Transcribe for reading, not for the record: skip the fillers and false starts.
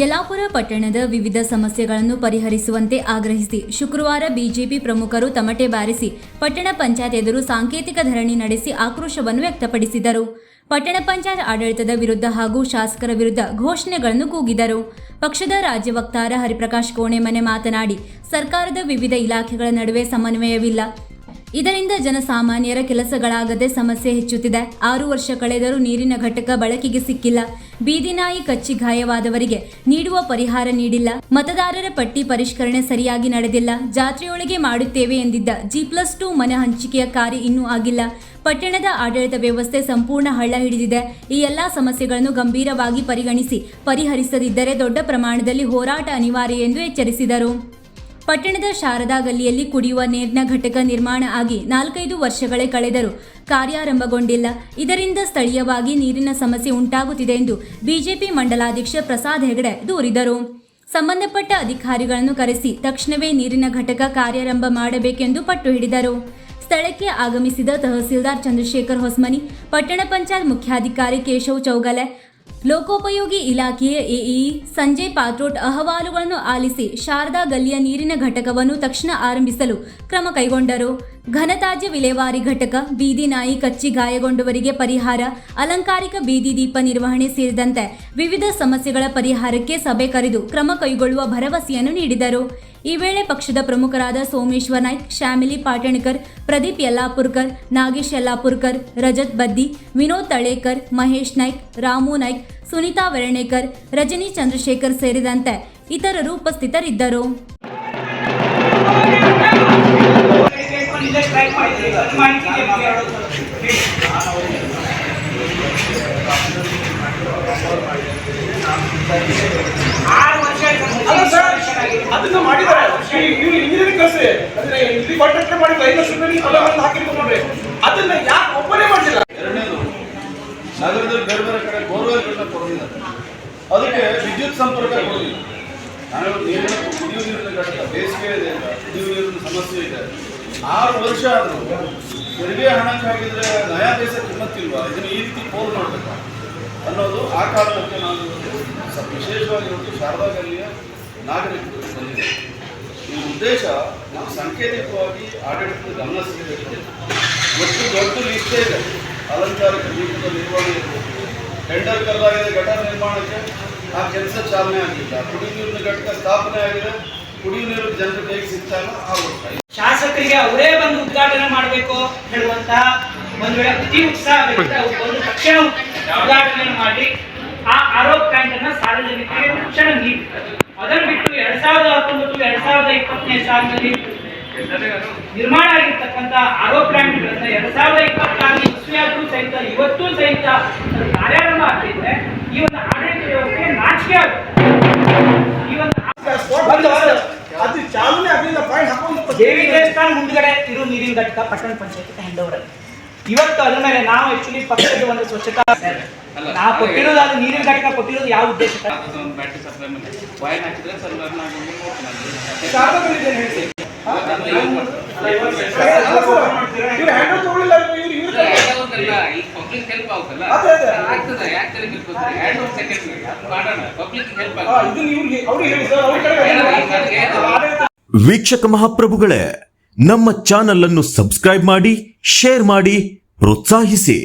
ಯಲ್ಲಾಪುರ ಪಟ್ಟಣದ ವಿವಿಧ ಸಮಸ್ಯೆಗಳನ್ನು ಪರಿಹರಿಸುವಂತೆ ಆಗ್ರಹಿಸಿ ಶುಕ್ರವಾರ ಬಿಜೆಪಿ ಪ್ರಮುಖರು ತಮಟೆ ಬಾರಿಸಿ ಪಟ್ಟಣ ಪಂಚಾಯತ್ ಎದುರು ಸಾಂಕೇತಿಕ ಧರಣಿ ನಡೆಸಿ ಆಕ್ರೋಶವನ್ನು ವ್ಯಕ್ತಪಡಿಸಿದರು. ಪಟ್ಟಣ ಪಂಚಾಯತ್ ಆಡಳಿತದ ವಿರುದ್ಧ ಹಾಗೂ ಶಾಸಕರ ವಿರುದ್ಧ ಘೋಷಣೆಗಳನ್ನು ಕೂಗಿದರು. ಪಕ್ಷದ ರಾಜ್ಯ ವಕ್ತಾರ ಹರಿಪ್ರಕಾಶ್ ಕೋಣೆಮನೆ ಮಾತನಾಡಿ, ಸರ್ಕಾರದ ವಿವಿಧ ಇಲಾಖೆಗಳ ನಡುವೆ ಸಮನ್ವಯವಿಲ್ಲ. ಇದರಿಂದ ಜನಸಾಮಾನ್ಯರ ಕೆಲಸಗಳಾಗದೆ ಸಮಸ್ಯೆ ಹೆಚ್ಚುತ್ತಿದೆ. 6 ವರ್ಷ ಕಳೆದರೂ ನೀರಿನ ಘಟಕ ಬಳಕೆಗೆ ಸಿಕ್ಕಿಲ್ಲ. ಬೀದಿ ನಾಯಿ ಕಚ್ಚಿ ಗಾಯವಾದವರಿಗೆ ನೀಡುವ ಪರಿಹಾರ ನೀಡಿಲ್ಲ. ಮತದಾರರ ಪಟ್ಟಿ ಪರಿಷ್ಕರಣೆ ಸರಿಯಾಗಿ ನಡೆದಿಲ್ಲ. ಜಾತ್ರೆಯೊಳಗೆ ಮಾಡುತ್ತೇವೆ ಎಂದಿದ್ದ G+2 ಮನೆ ಹಂಚಿಕೆಯ ಕಾರ್ಯ ಇನ್ನೂ ಆಗಿಲ್ಲ. ಪಟ್ಟಣದ ಆಡಳಿತ ವ್ಯವಸ್ಥೆ ಸಂಪೂರ್ಣ ಹಳ್ಳ ಹಿಡಿದಿದೆ. ಈ ಎಲ್ಲಾ ಸಮಸ್ಯೆಗಳನ್ನು ಗಂಭೀರವಾಗಿ ಪರಿಗಣಿಸಿ ಪರಿಹರಿಸದಿದ್ದರೆ ದೊಡ್ಡ ಪ್ರಮಾಣದಲ್ಲಿ ಹೋರಾಟ ಅನಿವಾರ್ಯ ಎಂದು ಎಚ್ಚರಿಸಿದರು. ಪಟ್ಟಣದ ಶಾರದಾ ಗಲ್ಲಿಯಲ್ಲಿ ಕುಡಿಯುವ ನೀರಿನ ಘಟಕ ನಿರ್ಮಾಣ ಆಗಿ 4-5 ವರ್ಷಗಳೇ ಕಳೆದರೂ ಕಾರ್ಯಾರಂಭಗೊಂಡಿಲ್ಲ. ಇದರಿಂದ ಸ್ಥಳೀಯವಾಗಿ ನೀರಿನ ಸಮಸ್ಯೆ ಉಂಟಾಗುತ್ತಿದೆ ಎಂದು ಬಿಜೆಪಿ ಮಂಡಲಾಧ್ಯಕ್ಷ ಪ್ರಸಾದ್ ಹೆಗಡೆ ದೂರಿದರು. ಸಂಬಂಧಪಟ್ಟ ಅಧಿಕಾರಿಗಳನ್ನು ಕರೆಸಿ ತಕ್ಷಣವೇ ನೀರಿನ ಘಟಕ ಕಾರ್ಯಾರಂಭ ಮಾಡಬೇಕೆಂದು ಪಟ್ಟು ಹಿಡಿದರು. ಸ್ಥಳಕ್ಕೆ ಆಗಮಿಸಿದ ತಹಸೀಲ್ದಾರ್ ಚಂದ್ರಶೇಖರ್ ಹೊಸಮನಿ, ಪಟ್ಟಣ ಪಂಚಾಯತ್ ಮುಖ್ಯಾಧಿಕಾರಿ ಕೇಶವ್ ಚೌಗಲೆ, ಲೋಕೋಪಯೋಗಿ ಇಲಾಖೆಯ ಎಇಇ ಸಂಜಯ್ ಪಾತ್ರೋಟ್ ಅಹವಾಲುಗಳನ್ನು ಆಲಿಸಿ ಶಾರದಾ ಗಲ್ಲಿಯ ನೀರಿನ ಘಟಕವನ್ನು ತಕ್ಷಣ ಆರಂಭಿಸಲು ಕ್ರಮ ಕೈಗೊಂಡರು. ಘನತ್ಯಾಜ್ಯ ವಿಲೇವಾರಿ ಘಟಕ, ಬೀದಿ ನಾಯಿ ಕಚ್ಚಿ ಗಾಯಗೊಂಡವರಿಗೆ ಪರಿಹಾರ, ಅಲಂಕಾರಿಕ ಬೀದಿ ದೀಪ ನಿರ್ವಹಣೆ ಸೇರಿದಂತೆ ವಿವಿಧ ಸಮಸ್ಯೆಗಳ ಪರಿಹಾರಕ್ಕೆ ಸಭೆ ಕರೆದು ಕ್ರಮ ಕೈಗೊಳ್ಳುವ ಭರವಸೆಯನ್ನು ನೀಡಿದರು. ಈ ವೇಳೆ ಪಕ್ಷದ ಪ್ರಮುಖರಾದ ಸೋಮೇಶ್ವರ್ ನಾಯ್ಕ್, ಶ್ಯಾಮಿಲಿ ಪಾಟಣ್ಕರ್, ಪ್ರದೀಪ್ ಯಲ್ಲಾಪುರ್ಕರ್, ನಾಗೇಶ್ ಯಲ್ಲಾಪುರ್ಕರ್, ರಜತ್ ಬದ್ದಿ, ವಿನೋದ್ ತಳೇಕರ್, ಮಹೇಶ್ ನಾಯ್ಕ್, ರಾಮು ನಾಯ್ಕ್, ಸುನೀತಾ ವೆರಣೇಕರ್, ರಜನಿ ಚಂದ್ರಶೇಖರ್ ಸೇರಿದಂತೆ ಇತರರು ಉಪಸ್ಥಿತರಿದ್ದರು. ಅದನ್ನ ಮಾಡಿದ್ದಾರೆ. ಇಂಜಿನಿಯರಿಂಗ್ ಕಲಿಸಿ ಇಲ್ಲಿ ಕಾಂಟ್ರಾಕ್ಟರ್ ಮಾಡಿ ಹಾಕಿರ್ತಾರೆ. ಅದನ್ನ ಯಾಕೆ ಒಬ್ಬನೇ ಮಾಡಿಲ್ಲ? ಎರಡನೇದು, ನಗರದಲ್ಲಿ ಬೇರೆ ಬೇರೆ ಕಡೆ ಬೋರ್ವೆಲ್ಗಳನ್ನ ಕೊಡೋದಿಲ್ಲ, ಅದಕ್ಕೆ ವಿದ್ಯುತ್ ಸಂಪರ್ಕ ಕೊಡೋದಿಲ್ಲ. ನಾನು ನೀರಿನ ಕುಡಿಯುವ ನೀರಿನ ಘಟಕ ಬೇಸಿಗೆ ಇದೆ, ಕುಡಿಯುವ ನೀರಿನ ಸಮಸ್ಯೆ ಇದೆ. 6 ವರ್ಷ ಆದರೂ ತೆರಿಗೆ ಹಣಕ್ಕೆ ಹಾಕಿದ್ರೆ ನಯಾ ದೇಶ ಕಿಮ್ಮತ್ತಿಲ್ವಾ? ಇದನ್ನು ಈ ರೀತಿ ಪೋಲ್ ಮಾಡಬೇಕು ಅನ್ನೋದು ಆ ಕಾರಣಕ್ಕೆ ನಾನು ವಿಶೇಷವಾಗಿ ಇವತ್ತು ಶಾರದಾ ಗಲ್ಲಿಯ ನಾಗರಿಕರು ಬಂದಿದೆ. ಈ ಉದ್ದೇಶ ನಾವು ಸಾಂಕೇತಿಕವಾಗಿ ಆಡಳಿತದ ಗಮನ ಸೆಳೆಯಬೇಕು. ಮತ್ತು ದೊಡ್ಡ ಲಿಸ್ಟೇ ಇದೆ. ಅಲಂಕಾರಿಕ ದೀಪದ ನಿರ್ವಹಣೆ ಇರಬೇಕು, ಟೆಂಡರ್ ಕಲ್ಲಾಗಿದೆ ಘಟಕ ನಿರ್ಮಾಣಕ್ಕೆ, ಆ ಕೆಲಸ ಚಾಲನೆ ಆಗಿಲ್ಲ. ಕುಡಿಯುವ ನೀರಿನ ಘಟಕ ಸ್ಥಾಪನೆ ಆಗಿದೆ, ಕುಡಿಯುವ ನೀರು ಜನರಿಗೆ ಹೇಗೆ ಸಿಗ್ತಾ ಇಲ್ಲ ಆ ವರ್ಷ ಶಾಸಕರಿಗೆ ಅವರೇ ಬಂದು ಉದ್ಘಾಟನೆ ಮಾಡಬೇಕು ಹೇಳುವಂತ ಒಂದು ವೇಳೆ ಅತಿ ಉತ್ಸಾಹ ಒಂದು ತಕ್ಷಣ ಉದ್ಘಾಟನೆ ಮಾಡಿ ಆ ಆರೋಪ ಕಾಯ್ದೆನ ಸಾರ್ವಜನಿಕರಿಗೆ ತಕ್ಷಣ ನೀಡಿ, ಅದನ್ನು ಬಿಟ್ಟು 2019-2020 ಸಾಲಿನಲ್ಲಿ ನಿರ್ಮಾಣ ಆಗಿರ್ತಕ್ಕಂಥ ಆರೋಪ ಕಾಯ್ದೆಗಳನ್ನ 2024 ಇಸ್ವಿಯಾದ್ರೂ ಸಹಿತ ಇವತ್ತೂ ಸಹಿತ ಕಾರ್ಯಾರಂಭ ಆಗ್ತಿದ್ರೆ ಈ ಒಂದು ಆಡಳಿತ ವ್ಯವಸ್ಥೆಗೆ ನಾಚಿಕೆ ಆಗುತ್ತೆ. ಈ ಒಂದು ದೇವಿ ದೇವಸ್ಥಾನ ಮುಂದ್ಗಡೆ ಇರೋ ನೀರಿನ ಘಟಕ ಪಟ್ಟಣ ಪಂಚಾಯತ್ ಹ್ಯಾಂಡ್ ಓವರ್ ಆಗಿದೆ. ಇವತ್ತು ಅದ್ರ ಮೇಲೆ ನಾವು ಆಕ್ಚುಲಿ ಪಕ್ಷದ ಒಂದು ಸ್ವಚ್ಛತಾ ನಾವು ಕೊಟ್ಟಿರೋದು, ಅದು ನೀರಿನ ಘಟಕ ಕೊಟ್ಟಿರೋದು ಯಾವ ಉದ್ದೇಶಕ್ಕೆ? ವೀಕ್ಷಕ ಮಹಾಪ್ರಭುಗಳೇ, ನಮ್ಮ ಚಾನಲ್ ಅನ್ನು ಸಬ್ಸ್ಕ್ರೈಬ್ ಮಾಡಿ, ಶೇರ್ ಮಾಡಿ, ಪ್ರೋತ್ಸಾಹಿಸಿ.